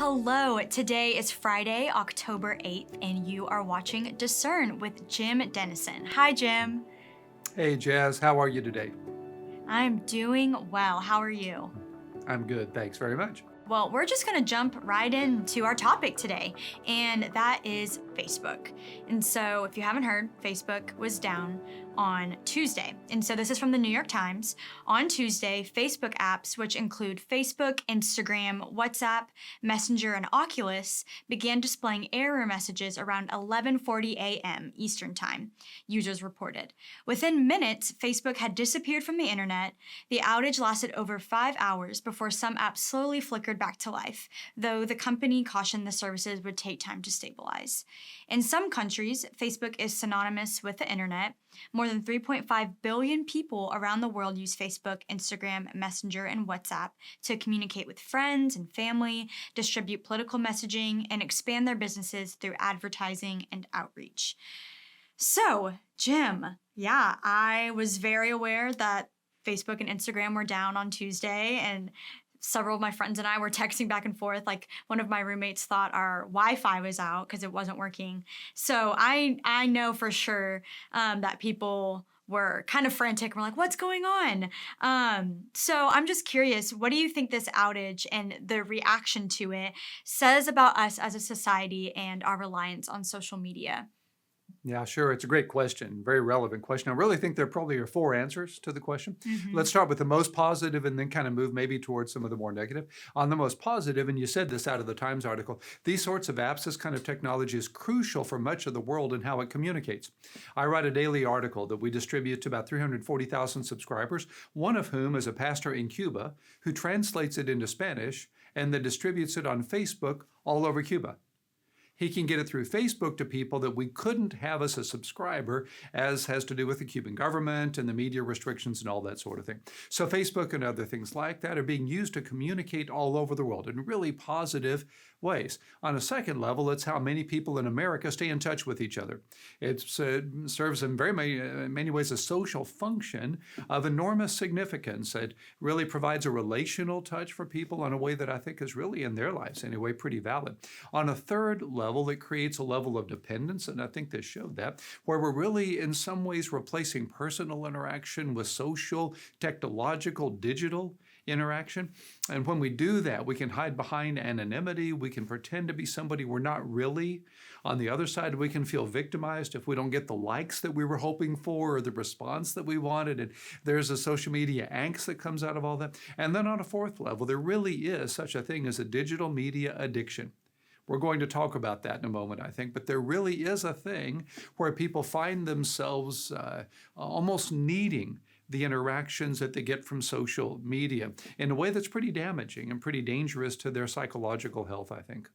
Hello, today is Friday, October 8th, and you are watching Discern with Jim Dennison. Hi, Jim. Hey, Jazz, how are you today? I'm doing well. How are you? I'm good, thanks very much. Well, we're just going to jump right into our topic today, and that is Facebook. And so, if you haven't heard, Facebook was down on Tuesday. And so, this is from the New York Times. On Tuesday, Facebook apps, which include Facebook, Instagram, WhatsApp, Messenger, and Oculus, began displaying error messages around 11:40 a.m. Eastern Time, users reported. Within minutes, Facebook had disappeared from the internet. The outage lasted over 5 hours before some apps slowly flickered back to life, though the company cautioned the services would take time to stabilize. In some countries, Facebook is synonymous with the internet. More than 3.5 billion people around the world use Facebook, Instagram, Messenger, and WhatsApp to communicate with friends and family, distribute political messaging, and expand their businesses through advertising and outreach. So, Jim, I was very aware that Facebook and Instagram were down on Tuesday, and several of my friends and I were texting back and forth. Like, one of my roommates thought our Wi-Fi was out because it wasn't working. So I know for sure that people were kind of frantic. We're like, what's going on? So I'm just curious, what do you think this outage and the reaction to it says about us as a society and our reliance on social media? Yeah, sure. It's a great question, very relevant question. I really think there probably are four answers to the question. Mm-hmm. Let's start with the most positive and then kind of move maybe towards some of the more negative. On the most positive, and you said this out of the Times article, these sorts of apps, this kind of technology is crucial for much of the world and how it communicates. I write a daily article that we distribute to about 340,000 subscribers, one of whom is a pastor in Cuba who translates it into Spanish and then distributes it on Facebook all over Cuba. He can get it through Facebook to people that we couldn't have as a subscriber, as has to do with the Cuban government and the media restrictions and all that sort of thing. So Facebook and other things like that are being used to communicate all over the world in really positive ways. On a second level, it's how many people in America stay in touch with each other. It serves in very many ways a social function of enormous significance. It really provides a relational touch for people in a way that I think is really, in their lives anyway, pretty valid. On a third level, it creates a level of dependence, and I think this showed that, where we're really in some ways replacing personal interaction with social, technological, digital interaction. And when we do that, we can hide behind anonymity. We can pretend to be somebody we're not really. On the other side, we can feel victimized if we don't get the likes that we were hoping for or the response that we wanted. And there's a social media angst that comes out of all that. And then on a fourth level, there really is such a thing as a digital media addiction. We're going to talk about that in a moment, I think, but there really is a thing where people find themselves almost needing the interactions that they get from social media in a way that's pretty damaging and pretty dangerous to their psychological health, I think.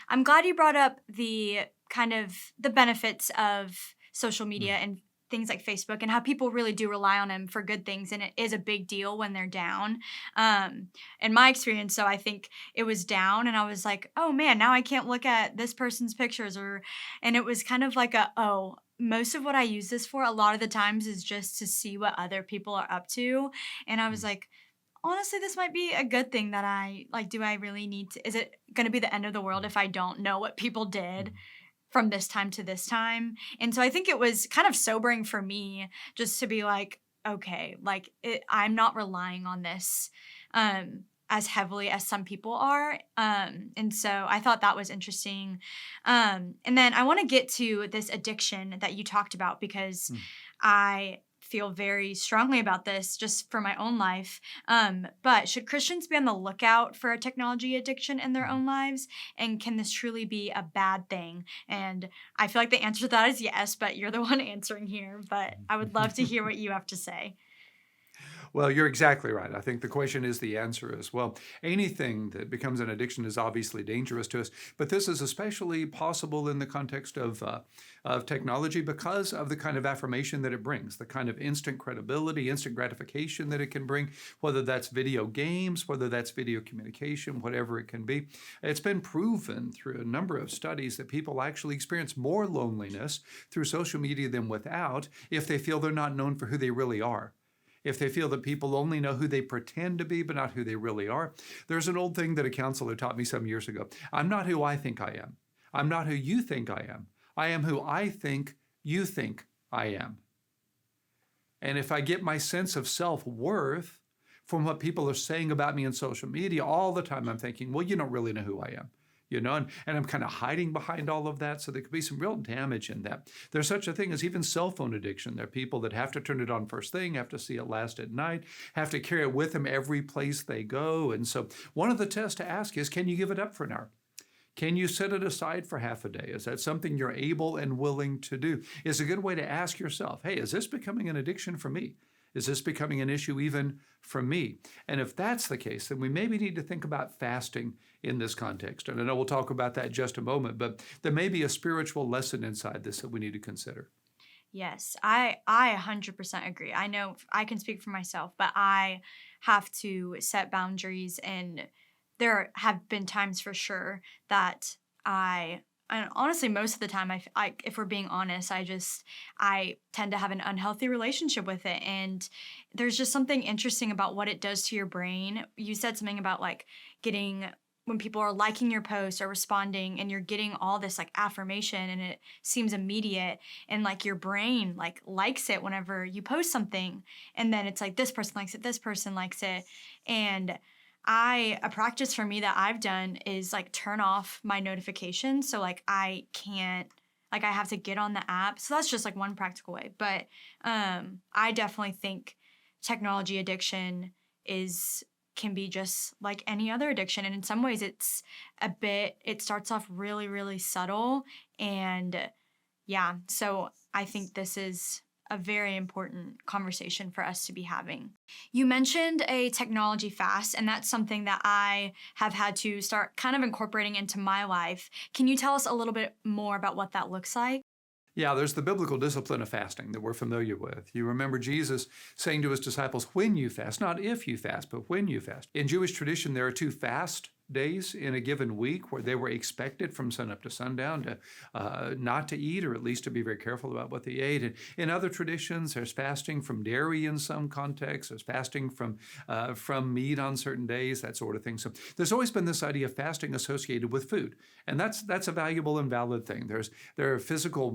I'm glad you brought up the the benefits of social media and things like Facebook and how people really do rely on them for good things. And it is a big deal when they're down. In my experience, so I think it was down and I was like, oh man, now I can't look at this person's pictures and it was kind of like most of what I use this for a lot of the times is just to see what other people are up to. And I was like, honestly, this might be a good thing that do I really need to, is it going to be the end of the world if I don't know what people did from this time to this time? And so I think it was kind of sobering for me just to be like, okay, I'm not relying on this as heavily as some people are. And so I thought that was interesting. And then I want to get to this addiction that you talked about because I feel very strongly about this just for my own life. But should Christians be on the lookout for a technology addiction in their own lives? And can this truly be a bad thing? And I feel like the answer to that is yes, but you're the one answering here. But I would love to hear what you have to say. Well, you're exactly right. I think the question is the answer as well. Anything that becomes an addiction is obviously dangerous to us, but this is especially possible in the context of technology because of the kind of affirmation that it brings, the kind of instant credibility, instant gratification that it can bring, whether that's video games, whether that's video communication, whatever it can be. It's been proven through a number of studies that people actually experience more loneliness through social media than without if they feel they're not known for who they really are. if they feel that people only know who they pretend to be, but not who they really are. There's an old thing that a counselor taught me some years ago. I'm not who I think I am. I'm not who you think I am. I am who I think you think I am. And if I get my sense of self-worth from what people are saying about me on social media, all the time I'm thinking, well, you don't really know who I am. And I'm kind of hiding behind all of that. So there could be some real damage in that. There's such a thing as even cell phone addiction. There are people that have to turn it on first thing, have to see it last at night, have to carry it with them every place they go. And so one of the tests to ask is, can you give it up for an hour? Can you set it aside for half a day? Is that something you're able and willing to do? It's a good way to ask yourself, hey, is this becoming an addiction for me? Is this becoming an issue even for me? And if that's the case, then we maybe need to think about fasting in this context. And I know we'll talk about that in just a moment, but there may be a spiritual lesson inside this that we need to consider. Yes, I 100% agree. I know I can speak for myself, but I have to set boundaries, and there have been times for sure that and honestly, most of the time, if we're being honest, I tend to have an unhealthy relationship with it. And there's just something interesting about what it does to your brain. You said something about like when people are liking your post or responding, and you're getting all this like affirmation, and it seems immediate, and like your brain like likes it whenever you post something. And then it's like, this person likes it, this person likes it. And a practice for me that I've done is like turn off my notifications. So like I have to get on the app. So that's just like one practical way. But I definitely think technology addiction can be just like any other addiction. And in some ways it starts off really, really subtle. And yeah, so I think this is a very important conversation for us to be having. You mentioned a technology fast, and that's something that I have had to start kind of incorporating into my life. Can you tell us a little bit more about what that looks like? Yeah, there's the biblical discipline of fasting that we're familiar with. You remember Jesus saying to his disciples, when you fast, not if you fast, but when you fast. In Jewish tradition, there are 2 fast days in a given week where they were expected from sunup to sundown to not to eat, or at least to be very careful about what they ate. And in other traditions, there's fasting from dairy in some contexts. There's fasting from meat on certain days, that sort of thing. So there's always been this idea of fasting associated with food, and that's a valuable and valid thing. There are physical,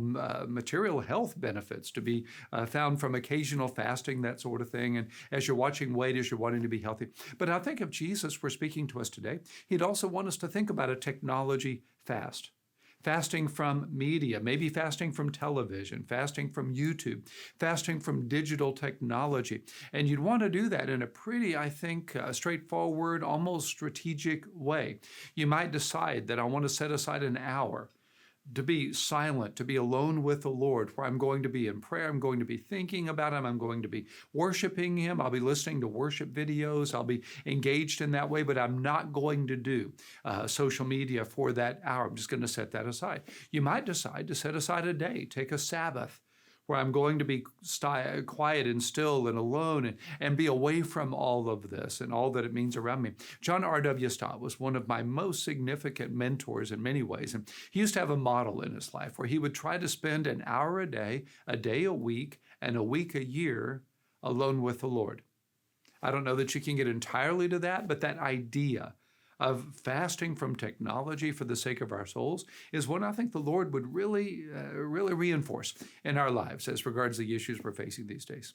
material health benefits to be found from occasional fasting, that sort of thing. And as you're watching weight, as you're wanting to be healthy. But I think if Jesus were speaking to us today, he'd also want us to think about a technology fast. Fasting from media, maybe fasting from television, fasting from YouTube, fasting from digital technology. And you'd want to do that in a pretty, I think, straightforward, almost strategic way. You might decide that I want to set aside an hour to be silent, to be alone with the Lord, where I'm going to be in prayer, I'm going to be thinking about Him, I'm going to be worshiping Him, I'll be listening to worship videos, I'll be engaged in that way, but I'm not going to do social media for that hour. I'm just going to set that aside. You might decide to set aside a day, take a Sabbath, where I'm going to be quiet and still and alone and be away from all of this and all that it means around me. John R.W. Stott was one of my most significant mentors in many ways. And he used to have a model in his life where he would try to spend an hour a day a week, and a week a year alone with the Lord. I don't know that you can get entirely to that, but that idea of fasting from technology for the sake of our souls is one I think the Lord would really reinforce in our lives as regards the issues we're facing these days.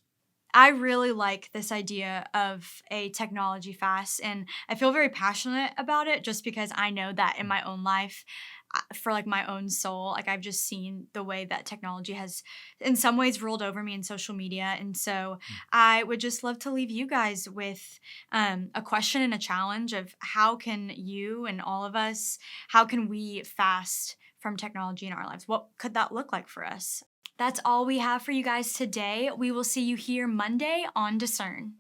I really like this idea of a technology fast, and I feel very passionate about it just because I know that in my own life, for like my own soul, like I've just seen the way that technology has in some ways ruled over me in social media. And so I would just love to leave you guys with a question and a challenge of how can you and all of us, how can we fast from technology in our lives? What could that look like for us? That's all we have for you guys today. We will see you here Monday on Discern.